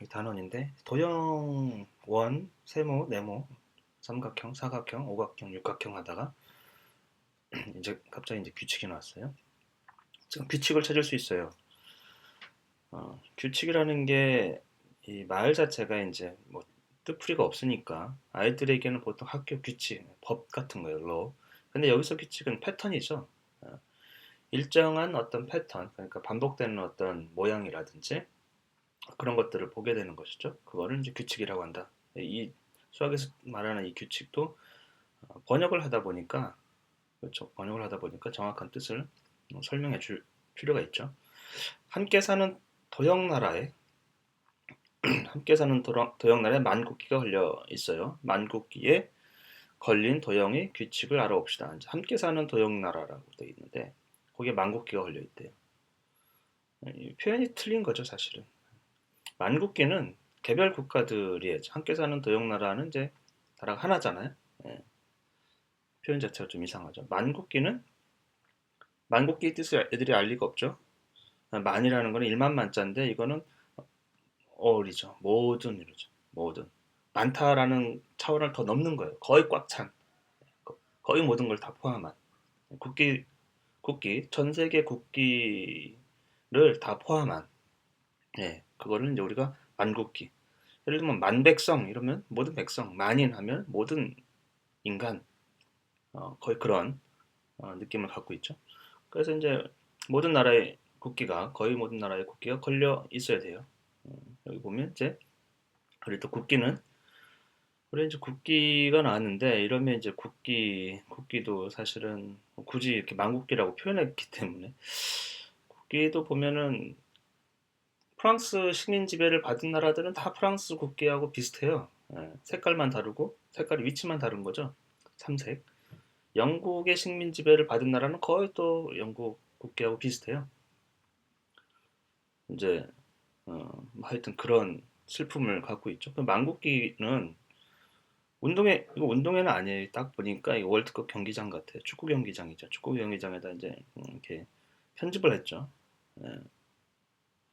단원인데 도형 원, 세모, 네모, 삼각형, 사각형, 오각형, 육각형 하다가 이제 갑자기 이제 규칙이 나왔어요. 지금 규칙을 찾을 수 있어요. 규칙이라는 게 이 말 자체가 이제 뭐 뜻풀이가 없으니까 아이들에게는 보통 학교 규칙, 법 같은 거예요, 로. 근데 여기서 규칙은 패턴이죠. 어, 일정한 어떤 패턴, 그러니까 반복되는 어떤 모양이라든지 그런 것들을 보게 되는 것이죠. 그거를 이제 규칙이라고 한다. 이 수학에서 말하는 이 규칙도 번역을 하다 보니까, 그렇죠. 번역을 하다 보니까 정확한 뜻을 설명해 줄 필요가 있죠. 함께 사는 도형 나라에 함께 사는 도형 나라에 만국기가 걸려 있어요. 만국기에 걸린 도형의 규칙을 알아봅시다. 이제 함께 사는 도형 나라라고 되어 있는데 거기에 만국기가 걸려 있대요. 이 표현이 틀린 거죠, 사실은. 만국기는 개별 국가들이 함께 사는 도형 나라는 이제 나라가 하나잖아요. 예, 표현 자체가 좀 이상하죠. 만국기는 만국기 뜻을 애들이 알 리가 없죠. 만이라는 거는 1만 만자인데 이거는 어리죠. 모든 이루죠. 모든. 많다라는 차원을 더 넘는 거예요. 거의 꽉 찬. 거의 모든 걸 다 포함한. 국기, 전 세계 국기를 다 포함한. 예, 그거를 이제 우리가 만국기. 예를 들면 만백성 이러면 모든 백성, 만인 하면 모든 인간, 거의 그런 느낌을 갖고 있죠. 그래서 이제 모든 나라의 국기가 거의 모든 나라의 국기가 걸려 있어야 돼요. 여기 보면 이제 우리 또 국기는 우리 이제 국기가 나왔는데 이러면 이제 국기도 사실은 굳이 이렇게 만국기라고 표현했기 때문에 국기도 보면은 프랑스 식민 지배를 받은 나라들은 다 프랑스 국기하고 비슷해요. 예, 색깔만 다르고 색깔의 위치만 다른 거죠. 삼색. 영국의 식민 지배를 받은 나라는 거의 또 영국 국기하고 비슷해요. 이제 뭐 하여튼 그런 슬픔을 갖고 있죠. 그 만국기는 이거 운동회는 아니에요. 딱 보니까 이거 월드컵 경기장 같아요. 축구 경기장이죠. 축구 경기장에다 이제 이렇게 편집을 했죠. 예,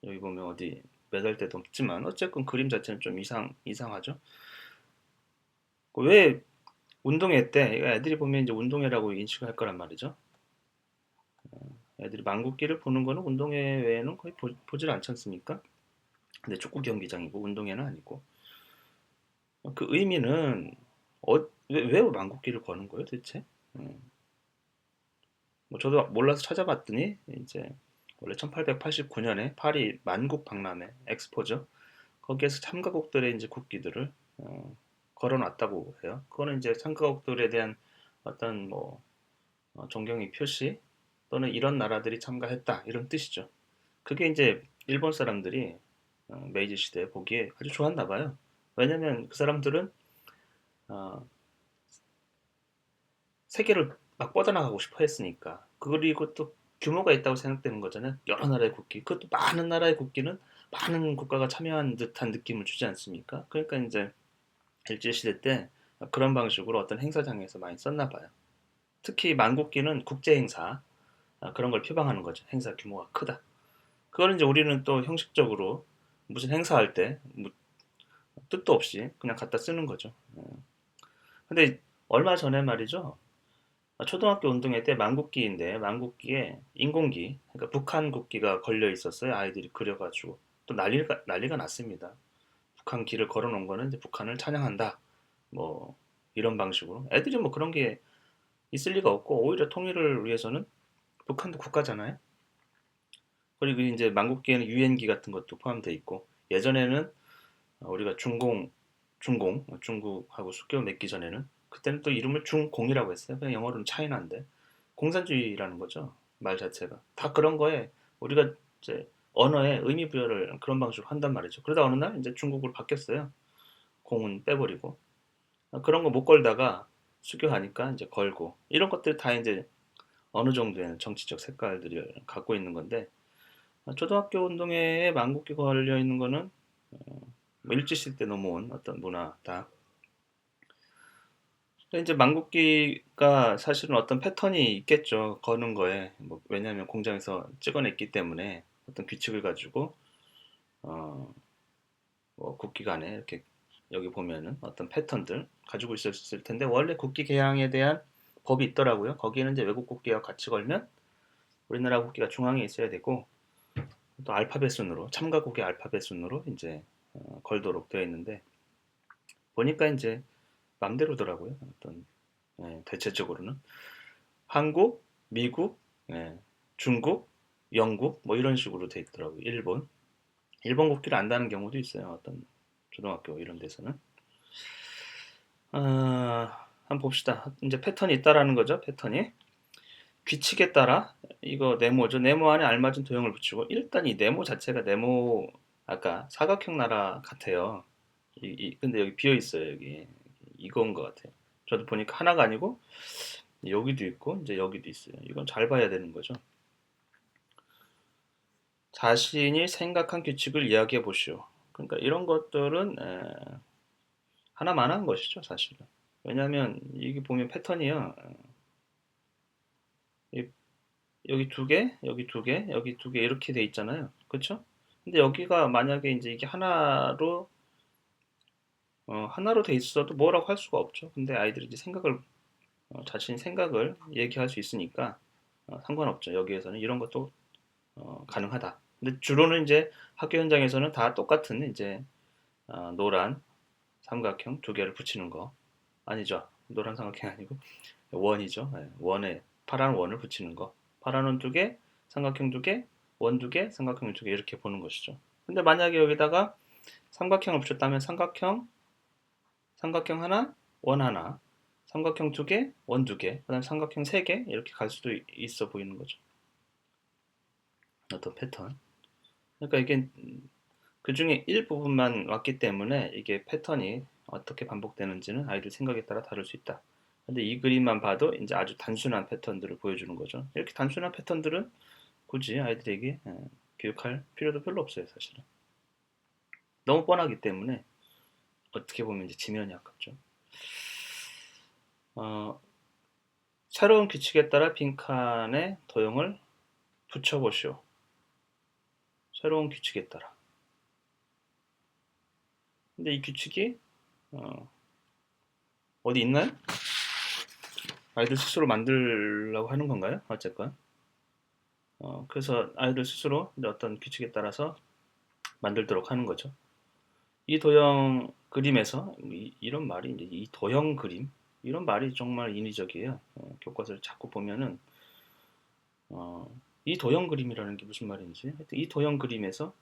여기 보면 어디 매달대도 없지만 어쨌건 그림 자체는 좀 이상하죠. 왜 운동회 때 애들이 보면 이제 운동회라고 인식을 할 거란 말이죠. 애들이 만국기를 보는 거는 운동회 외에는 거의 보질 않지 않습니까? 근데 축구 경기장이고 운동회는 아니고 그 의미는 왜 만국기를 거는 거예요, 대체? 음, 뭐 저도 몰라서 찾아봤더니 이제 원래 1889년에 파리 만국 박람회 엑스포죠. 거기에서 참가국들의 이제 국기들을 걸어놨다고 해요. 그거는 이제 참가국들에 대한 어떤 뭐 존경의 표시 또는 이런 나라들이 참가했다 이런 뜻이죠. 그게 이제 일본 사람들이 메이지 시대에 보기에 아주 좋았나 봐요. 왜냐면 그 사람들은 어, 세계를 막 뻗어나가고 싶어 했으니까. 그리고 또 규모가 있다고 생각되는 거잖아요. 여러 나라의 국기. 그것도 많은 나라의 국기는 많은 국가가 참여한 듯한 느낌을 주지 않습니까? 그러니까 이제 일제시대 때 그런 방식으로 어떤 행사장에서 많이 썼나 봐요. 특히 만국기는 국제 행사, 그런 걸 표방하는 거죠. 행사 규모가 크다. 그걸 이제 우리는 또 형식적으로 무슨 행사할 때 뭐 뜻도 없이 그냥 갖다 쓰는 거죠. 근데 얼마 전에 말이죠. 초등학교 운동회 때 만국기인데 만국기에 인공기, 그러니까 북한 국기가 걸려 있었어요. 아이들이 그려가지고 또 난리가 났습니다. 북한 기를 걸어놓은 거는 이제 북한을 찬양한다. 뭐 이런 방식으로 애들이 뭐 그런 게 있을 리가 없고 오히려 통일을 위해서는 북한도 국가잖아요. 그리고 이제 만국기에는 유엔기 같은 것도 포함되어 있고 예전에는 우리가 중국하고 국경을 맺기 전에는 그때는 또 이름을 중공이라고 했어요. 그냥 영어로는 차이나인데 공산주의라는 거죠. 말 자체가 다 그런 거에 우리가 이제 언어에 의미 부여를 그런 방식으로 한단 말이죠. 그러다 어느 날 이제 중국으로 바뀌었어요. 공은 빼버리고 그런 거 못 걸다가 수교하니까 이제 걸고 이런 것들 다 이제 어느 정도의 정치적 색깔들을 갖고 있는 건데 초등학교 운동회에 만국기 걸려 있는 거는 뭐 일제시대 때 넘어온 어떤 문화다. 근데 이제 만국기가 사실은 어떤 패턴이 있겠죠. 거는 거에. 뭐 왜냐하면 공장에서 찍어냈기 때문에 어떤 규칙을 가지고 어, 국기 간에 이렇게 여기 보면은 어떤 패턴들 가지고 있었을 텐데 원래 국기 개양에 대한 법이 있더라고요. 거기는 이제 외국 국기와 같이 걸면 우리나라 국기가 중앙에 있어야 되고 또 알파벳 순으로 참가국의 알파벳 순으로 이제 걸도록 되어 있는데 보니까 이제 맘대로더라고요. 어떤 대체적으로는 한국, 미국, 예, 중국, 영국 뭐 이런 식으로 돼 있더라고요. 일본 국기를 안다는 경우도 있어요. 어떤 초등학교 이런 데서는. 한번 봅시다. 이제 패턴이 있다라는 거죠. 패턴이. 규칙에 따라 이거 네모죠. 네모 안에 알맞은 도형을 붙이고 일단 이 네모 자체가 네모 아까 사각형 나라 같아요. 근데 여기 비어 있어요. 여기 이건 것 같아요. 저도 보니까 하나가 아니고 여기도 있고 이제 여기도 있어요. 이건 잘 봐야 되는 거죠. 자신이 생각한 규칙을 이야기해 보시오. 그러니까 이런 것들은 하나만한 것이죠, 사실은. 왜냐하면 이게 보면 패턴이요. 여기 두 개, 여기 두 개, 여기 두 개 이렇게 돼 있잖아요. 그렇죠? 근데 여기가 만약에 이제 이게 하나로 돼 있어도 뭐라고 할 수가 없죠. 근데 아이들이 이제 자신 생각을 얘기할 수 있으니까 상관없죠. 여기에서는 이런 것도 가능하다. 근데 주로는 이제 학교 현장에서는 다 똑같은 이제 노란 삼각형 두 개를 붙이는 거 아니죠. 노란 삼각형이 아니고 원이죠. 예, 원에 파란 원을 붙이는 거. 파란 원 두 개, 삼각형 두 개, 원 두 개, 삼각형 두 개 이렇게 보는 것이죠. 근데 만약에 여기다가 삼각형을 붙였다면 삼각형 하나, 원 하나, 삼각형 두 개, 원 두 개, 그다음 삼각형 세 개 이렇게 갈 수도 있어 보이는 거죠. 어떤 패턴. 그러니까 이게 그 중에 일부분만 왔기 때문에 이게 패턴이 어떻게 반복되는지는 아이들 생각에 따라 다를 수 있다. 근데 이 그림만 봐도 이제 아주 단순한 패턴들을 보여주는 거죠. 이렇게 단순한 패턴들은 굳이 아이들에게 교육할 필요도 별로 없어요, 사실은. 너무 뻔하기 때문에 어떻게 보면 이제 지면이 아깝죠. 어, 새로운 규칙에 따라 빈칸에 도형을 붙여보시오. 새로운 규칙에 따라. 근데 이 규칙이 어, 어디 있나요? 아이들 스스로 만들려고 하는 건가요? 어쨌건. 그래서 아이들 스스로 이제 어떤 규칙에 따라서 만들도록 하는 거죠. 이 도형 그림에서 이런 말이 이제 이 도형 그림 이런 말이 정말 인위적이에요. 교과서를 자꾸 보면은 어, 이 도형 그림이라는 게 무슨 말인지 하여튼 이 도형 그림에서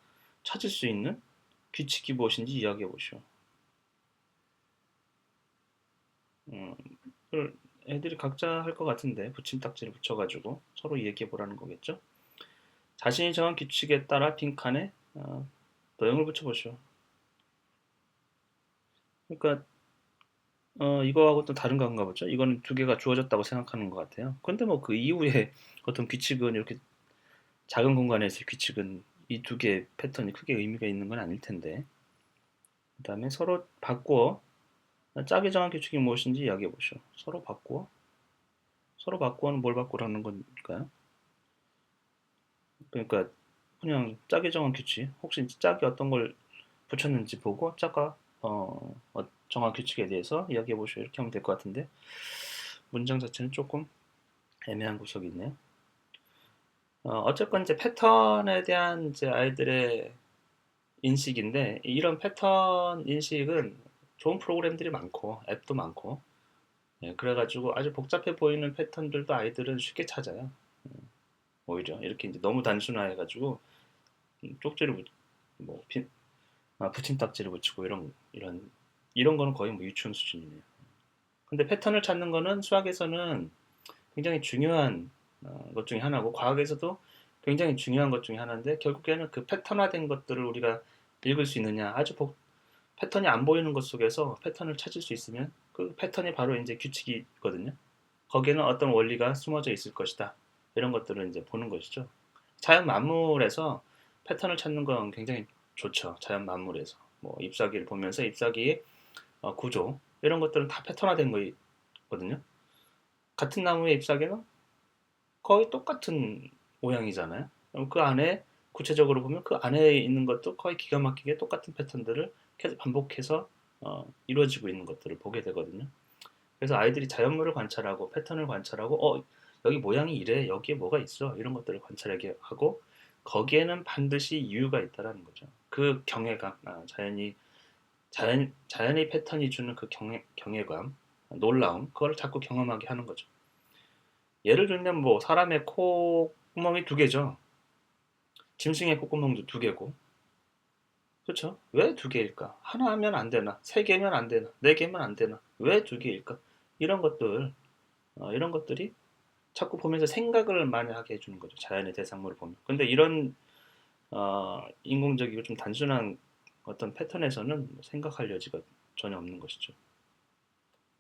찾을 수 있는 규칙이 무엇인지 이야기해 보시오. 음, 그걸 애들이 각자 할 것 같은데 붙임딱지를 붙여가지고 서로 얘기해 보라는 거겠죠. 자신이 정한 규칙에 따라 빈칸에 도형을 붙여보시오. 그러니까 이거하고 또 다른 건가 보죠. 이거는 두 개가 주어졌다고 생각하는 것 같아요. 근데 뭐 그 이후에 어떤 규칙은 이렇게 작은 공간에서의 규칙은 이 두 개의 패턴이 크게 의미가 있는 건 아닐 텐데. 그 다음에 서로 바꾸어 짝이 정한 규칙이 무엇인지 이야기해 보시오. 서로 바꾸어는 뭘 바꾸라는 걸까요? 그러니까 그냥 짝이 정한 규칙. 혹시 짝이 어떤 걸 붙였는지 보고 짝과 정한 규칙에 대해서 이야기해 보시오. 이렇게 하면 될 것 같은데 문장 자체는 조금 애매한 구석이 있네요. 어쨌건 이제 패턴에 대한 이제 아이들의 인식인데 이런 패턴 인식은 좋은 프로그램들이 많고 앱도 많고 그래가지고 아주 복잡해 보이는 패턴들도 아이들은 쉽게 찾아요. 오히려 이렇게 이제 너무 단순화해가지고 쪽지를 뭐 붙임딱지를 붙이고 이런 거는 거의 뭐 유치원 수준이네요. 근데 패턴을 찾는 거는 수학에서는 굉장히 중요한 것 중에 하나고 과학에서도 굉장히 중요한 것 중에 하나인데 결국에는 그 패턴화된 것들을 우리가 읽을 수 있느냐 패턴이 안 보이는 것 속에서 패턴을 찾을 수 있으면 그 패턴이 바로 이제 규칙이거든요. 거기에는 어떤 원리가 숨어져 있을 것이다. 이런 것들을 이제 보는 것이죠. 자연 만물에서 패턴을 찾는 건 굉장히 좋죠. 자연 만물에서 뭐 잎사귀를 보면서 잎사귀의 구조 이런 것들은 다 패턴화된 거거든요. 같은 나무의 잎사귀는 거의 똑같은 모양이잖아요. 그럼 그 안에 구체적으로 보면 그 안에 있는 것도 거의 기가 막히게 똑같은 패턴들을 계속 반복해서 이루어지고 있는 것들을 보게 되거든요. 그래서 아이들이 자연물을 관찰하고 패턴을 관찰하고 여기 모양이 이래 여기에 뭐가 있어 이런 것들을 관찰하게 하고 거기에는 반드시 이유가 있다라는 거죠. 그 경외감, 자연의 패턴이 주는 그 경외감, 놀라움, 그걸 자꾸 경험하게 하는 거죠. 예를 들면 뭐 사람의 콧구멍이 두 개죠. 짐승의 콧구멍도 두 개고, 그렇죠? 왜 두 개일까? 하나 하면 안 되나? 세 개면 안 되나? 네 개면 안 되나? 왜 두 개일까? 이런 것들, 이런 것들이 자꾸 보면서 생각을 많이 하게 해주는 거죠. 자연의 대상물을 보면. 근데 이런 인공적이고 좀 단순한 어떤 패턴에서는 생각할 여지가 전혀 없는 것이죠.